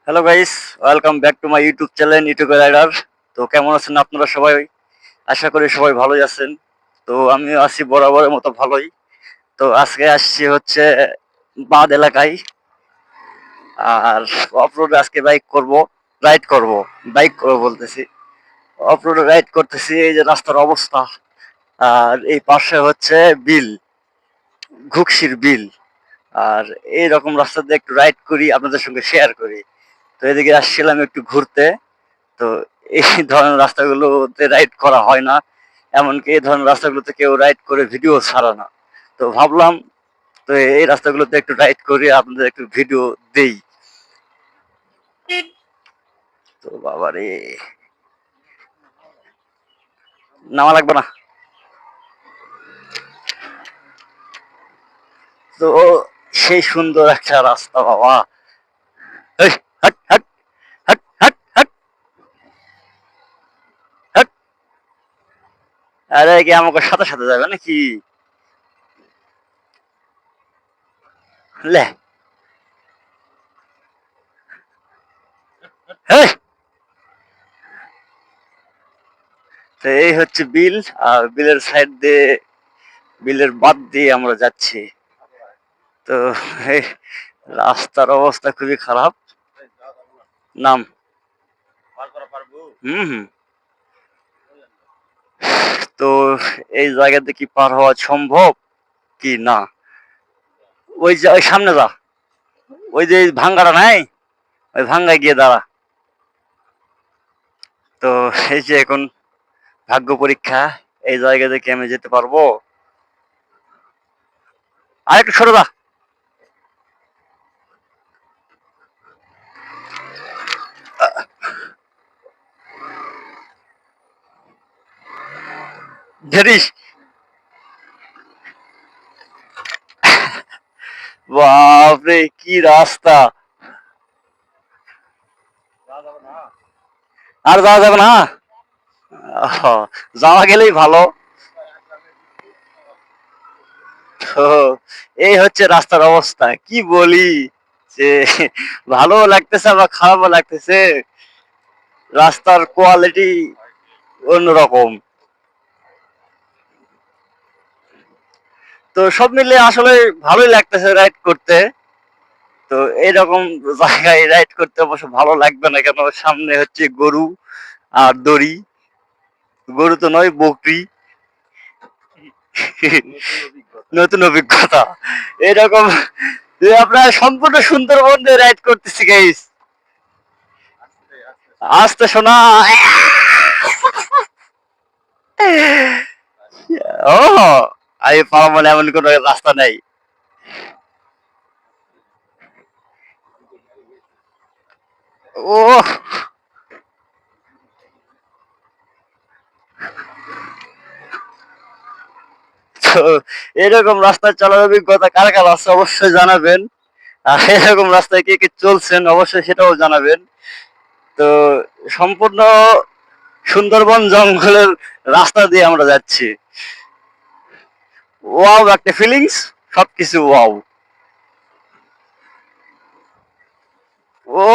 Hello guys, welcome back to my YouTube channel YouTube Rider. তো কেমন আছেন আপনারা সবাই? আশা করি সবাই ভালোই আছেন। তো আমিও আছি বরাবরের মতো ভালোই। তো আজকে আসছি হচ্ছে বাঁধ এলাকায়। আর অফরোডে আজকে রাইড করব, বাইক করবো বলতেছি। অফরোডে রাইড করতেছি, এই যে রাস্তার অবস্থা। আর এই পাশে হচ্ছে বিল, ঘুকশির বিল। আর এইরকম রাস্তা দিয়ে একটু রাইড করি, আপনাদের সঙ্গে শেয়ার করি। তো এদিকে আসছিলাম একটু ঘুরতে। তো এই ধরনের রাস্তাগুলোতে রাইড করা হয় না, এমনকি এই ধরনের রাস্তাগুলোতে কেউ রাইড করে ভিডিও ছাড়ে না। তো ভাবলাম, তো এই রাস্তাগুলোতে একটু রাইড করি, আপনাদের একটু ভিডিও দেই। তো বাবারে, নামা লাগবে না। তো সেই সুন্দর একটা রাস্তা বাবা। এই, হাট হাট হাট হাট হাট হাট। আরে কি আমাকে সাথে সাথে যাবে নাকি? লে, হেই। তো এই হচ্ছে বিল। আর বিলের সাইড দিয়ে, বিলের বাদ দিয়ে আমরা যাচ্ছি। তো এই রাস্তার অবস্থা খুবই খারাপ। নাম, হুম হুম। তো এই জায়গাতে কি পার হওয়া সম্ভব কি না? ওই যে ওই সামনে যা, ওই যে ভাঙ্গাটা নাই, ওই ভাঙ্গায় গিয়ে দাঁড়া। তো এই যে এখন ভাগ্য পরীক্ষা, এই জায়গা থেকে আমি যেতে পারবো? আর একটু সরে যা। ধরিস, বাপরে কি রাস্তা! আর যাওয়া যাবে না। আহ, যাওয়া গেলেই ভালো। তো এই হচ্ছে রাস্তার অবস্থা, কি বলি যে ভালো লাগতেছে আবার খারাপও লাগতেছে। রাস্তার কোয়ালিটি অন্যরকম। তো সব মিলে আসলে ভালোই লাগতেছে রাইড করতে। তো এইরকম জায়গায় রাইড করতে অবশ্য ভালো লাগবে না কেন, সামনে হচ্ছে গরু আর দড়ি। গরু তো নয়, বকরি। নতুন অভিজ্ঞতা এরকম যে আপনার সম্পূর্ণ সুন্দরবন দিয়ে রাইড করতেছি গাইস। আসতে শোনা। ও, আমি পারবো মানে এমন কোনো রাস্তা নেই। ও, তো এরকম রাস্তায় চলার অভিজ্ঞতা কার কার আছে অবশ্যই জানাবেন। আর এরকম রাস্তায় কে কে চলছেন অবশ্যই সেটাও জানাবেন। তো সম্পূর্ণ সুন্দরবন জঙ্গলের রাস্তা দিয়ে আমরা যাচ্ছি। ওয়াও, একটা ফিলিংস, সবকিছু ওয়াও। ও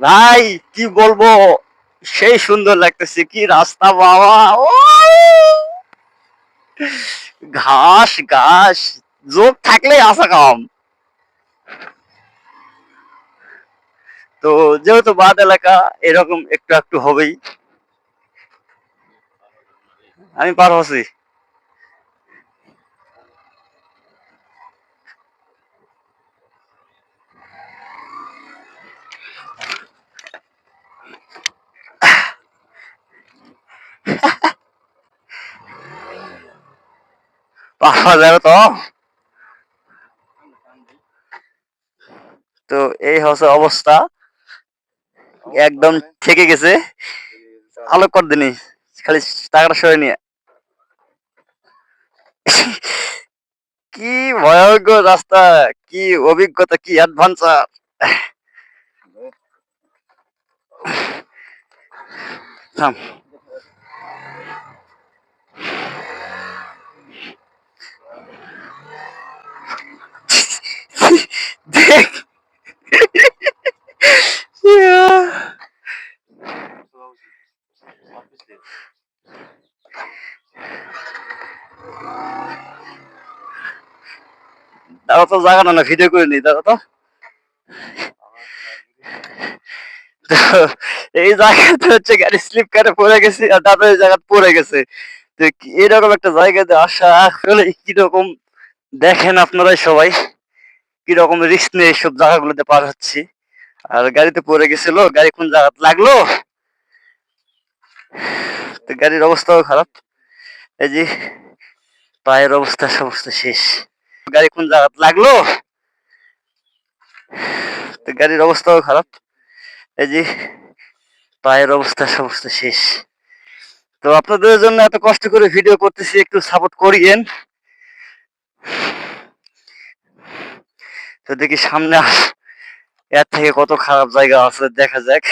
ভাই, কি বলবো, সেই সুন্দর লাগতেছে, কি রাস্তা বাবা! ও, ঘাস ঘাস, যোগ থাকলে আসা কাম। তো যেহেতু বাদ এলাকা, এরকম একটু একটু হবেই। আমি পার হচ্ছি। পাওয়া যাবে তো। তো এই হচ্ছে অবস্থা, একদম ঠেকে গেছে। আলো কর দিনি, খালি টাকাটা সরে নিয়ে। কি ভয়ঙ্কর রাস্তা, কি অভিজ্ঞতা, কি অ্যাডভেঞ্চার! থাম। দেখ, তো জায়গা না ভিডিও করে নি দেখো তো। তো এই জায়গাতে হচ্ছে গাড়ি স্লিপ কাটে পড়ে গেছি আর দাদা এই জায়গা পড়ে গেছে। তো এরকম একটা জায়গাতে আসা আসলে কিরকম দেখেন আপনারাই সবাই কিরকম রিস্ক নিয়ে এইসব জায়গাগুলোতে পার হচ্ছি। আর গাড়িতে পড়ে গেছিল, গাড়ি কোন জায়গা লাগলো, তো গাড়ির অবস্থাও খারাপ। এই যে পায়ের অবস্থা সমস্ত শেষ, গাড়ি কোন জায়গা লাগলো, তো গাড়ির অবস্থাও খারাপ। এই যে পায়ের অবস্থা সমস্ত শেষ। তো আপনাদের জন্য এত কষ্ট করে ভিডিও করতেছি, একটু সাপোর্ট করিয়েন। তো দেখি সামনে এর থেকে কত খারাপ জায়গা আছে দেখা যাক।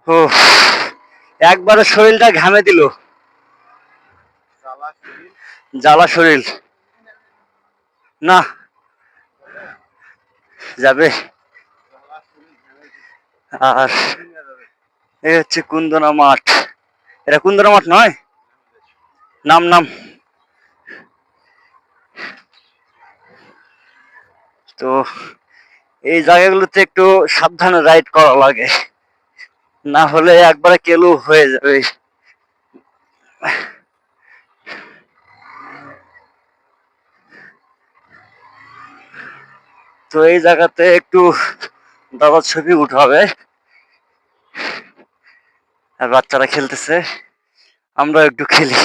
ও একবারে শরীরটা ঘামে দিল, জ্বালা শরীর। না যাবে। আর এই হচ্ছে কুন্দনা মাঠ। এটা কুন্দনা মাঠ নয়, নাম নাম। তো এই জায়গাগুলোতে একটু সাবধানে রাইড করা লাগে, না হলে একবারে কেলু হয়ে যাবে। তো এই জায়গাতে একটু দাদার ছবি উঠাবে, আর বাচ্চারা খেলতেছে, আমরা একটু খেলি।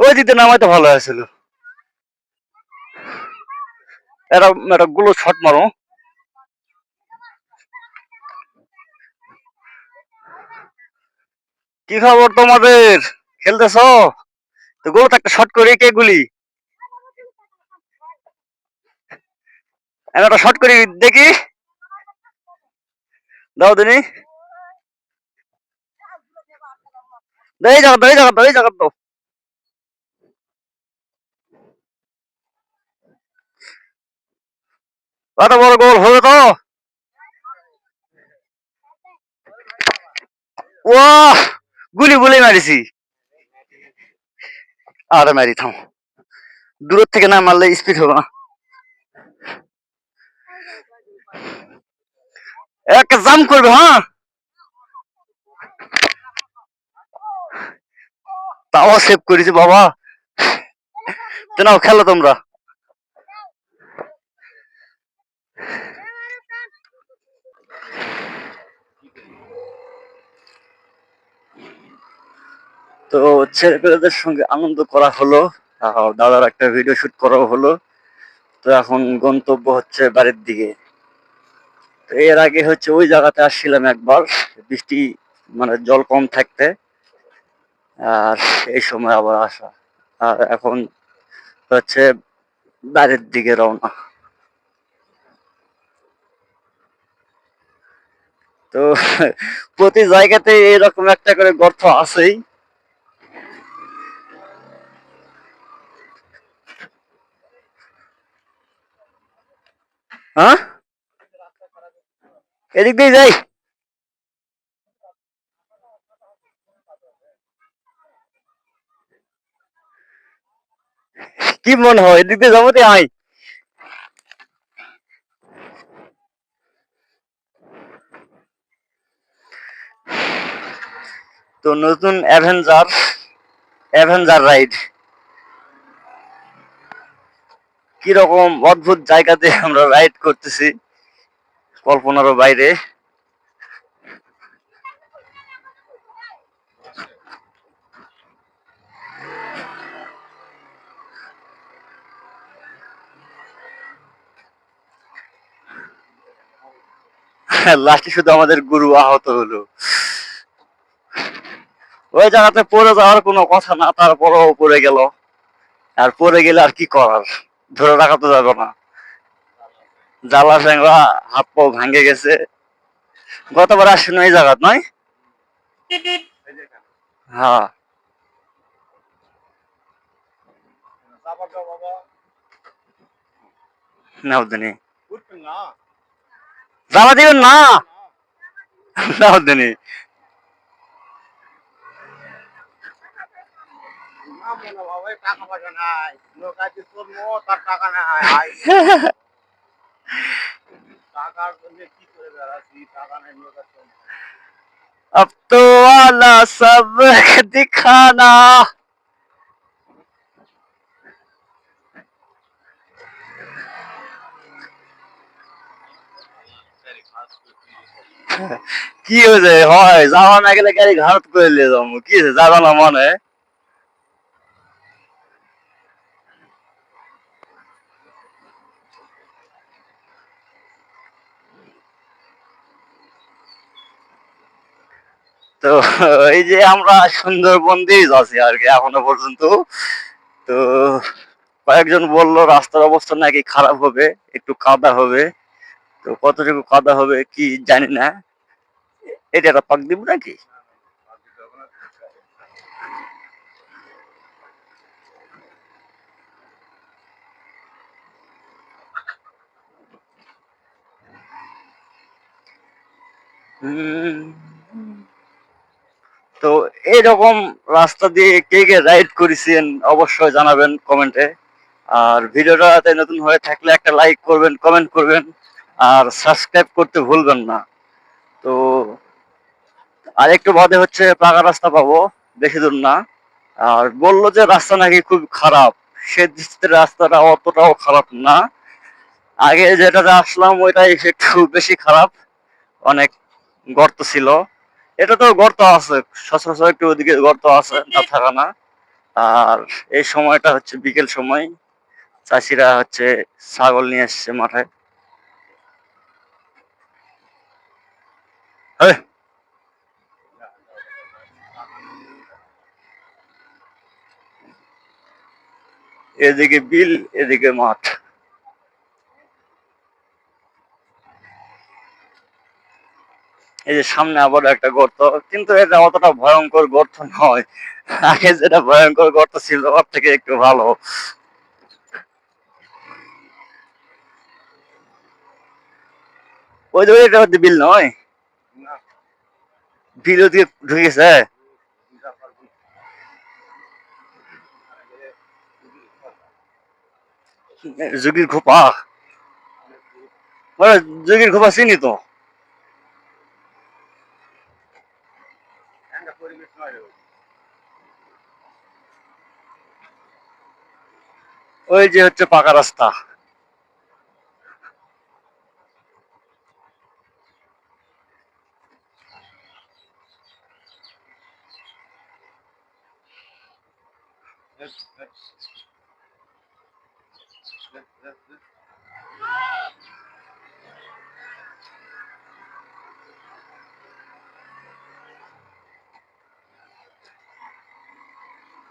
ওই দিকটা নামাই তো ভালো হয়েছিল। এরা একটা গুলো শট মারো। কি খবর তোমাদের, খেলতেছ? তো গোল একটা শট করি, কে গুলি একটা শট করি দেখি, দাও দিনি। এই জায়গা দাও, এই জায়গা দাও, এই জায়গা দাও। কত বড় গোল হবে তো। ওয়াহ, গুলি গুলি মারিছি। আরে মারি থাম, দূর থেকে না মারলে স্পিড হবে না। একটা জাম করবে, হ্যাঁ তাও সেভ করেছি বাবা। তো নাও খেলো তোমরা। তো ছেলেপেলেদের সঙ্গে আনন্দ করা হলো, দাদার একটা ভিডিও শুট করা হলো। তো এখন গন্তব্য হচ্ছে বাড়ির দিকে। তো এর আগে হচ্ছে ওই জায়গাতে আসছিলাম একবার, বৃষ্টি মানে জল কম থাকতে, আর এই সময় আবার আসা। আর এখন হচ্ছে বাড়ির দিকে রওনা। তো প্রতি জায়গাতে এরকম একটা করে গর্ত আছেই। হ্যাঁ এদিক দিয়ে যাই। কি মনে হয় এদিক দিয়ে যাবো, আই। তো নতুন অ্যাভেঞ্জার অ্যাভেঞ্জার রাইড, কিরকম অদ্ভুত জায়গাতে আমরা রাইড করতেছি, কল্পনারও বাইরে। লাস্টে শুধু আমাদের গুরু আহত হলো। ওই জায়গাতে পড়ে যাওয়ার কোনো কথা না, তারপরও পড়ে গেল। আর পড়ে গেলে আর কি করার, ধরে রাখা তো যাবে না। জ্বালা ফ্যাংরা, হাত পাও ভাঙে গেছে। গতবার আসছেন এই জায়গা নয়? হ্যাঁ নাও দিনি, জ্বালা দিবেন না, নাও দিনি। টাকা পয়সা নাই, নৌকাতে চলবো তার টাকা নাই, টাকার জন্য কি করে বেড়াচ্ছি, টাকা নাই নৌকা চলবো। अब तो आला सब दिखाना। কি হয়েছে হয় যাওয়া না গেলে গাড়ি ঘাট করে নিয়ে যাবো কি হয়েছে যাবা না মনে তো এই যে আমরা সুন্দরবন দিয়ে যাচ্ছি আর কি এখনো পর্যন্ত তো কয়েকজন বললো রাস্তার অবস্থা নাকি খারাপ হবে একটু কাদা হবে তো কতটুকু কাদা হবে কি জানি না এটা একটা পাক দিব নাকি তো এইরকম রাস্তা দিয়ে কে কে রাইড করেছেন অবশ্যই জানাবেন কমেন্টে আর ভিডিওটাতে নতুন হয়ে থাকলে একটা লাইক করবেন কমেন্ট করবেন আর সাবস্ক্রাইব করতে ভুলবেন না তো আর একটু বাদে হচ্ছে পাকা রাস্তা পাবো বেশি দূর না আর বললো যে রাস্তা নাকি খুব খারাপ সে দৃষ্টিতে রাস্তাটা অতটাও খারাপ না আগে যেটাতে আসলাম ওইটাই একটু বেশি খারাপ অনেক গর্ত ছিল এটা তো গর্ত আছে সচরাচর একটু ওদিকে গর্ত আছে না থাকা না আর এই সময়টা হচ্ছে বিকেল সময় চাষিরা হচ্ছে ছাগল নিয়ে এসছে মাঠে হেই, এদিকে বিল এদিকে মাঠ এই যে সামনে আবার একটা গর্ত কিন্তু এটা অতটা ভয়ঙ্কর গর্ত নয় আগে যেটা ভয়ঙ্কর গর্ত ছিল ওর থেকে একটু ভালো ওই যে এটা হচ্ছে বিল নয় না, বিল ওদিকে ঢুকেছে যোগীর খোপা মানে যোগীর খোপা চিনি তো একটা পরিবেশ নয় রে। ওই যে হচ্ছে পাকা রাস্তা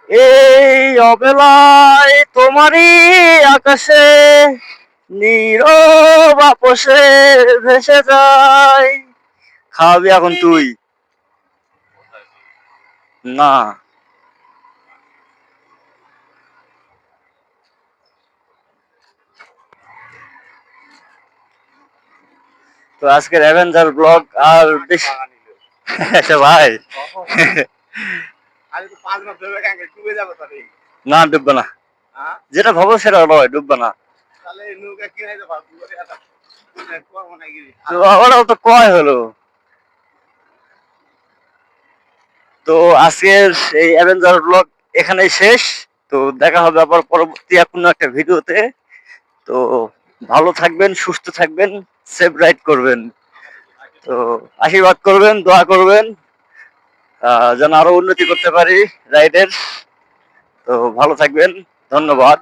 এই অবেলায় তোমারই আকাশে নীরব আপোষে ভেসে যায় খাওয়াবি এখন তুই না তো আজকের অ্যাভেঞ্জার ব্লগ আর বেশি টাকা নিল। আচ্ছা ভাই আরে তো 5 মাস ধরে কাকে ডুবে যাবে তাহলে। না ডুববে না হ্যাঁ? যেটা ভাবো সেটা নয় ডুববে না তাহলে এই নৌকা কিনে দিতে পারবো। করবো নাকি? তো ওরাও তো কয় হলো তো আজকের এই অ্যাভেঞ্জার ব্লগ এখানেই শেষ তো দেখা হবে আবার পরবর্তী কোনো একটা ভিডিওতে তো ভালো থাকবেন সুস্থ থাকবেন সেফ রাইড করবেন তো আশীর্বাদ করবেন দোয়া করবেন যেন আরো উন্নতি করতে পারি রাইডের তো ভালো থাকবেন ধন্যবাদ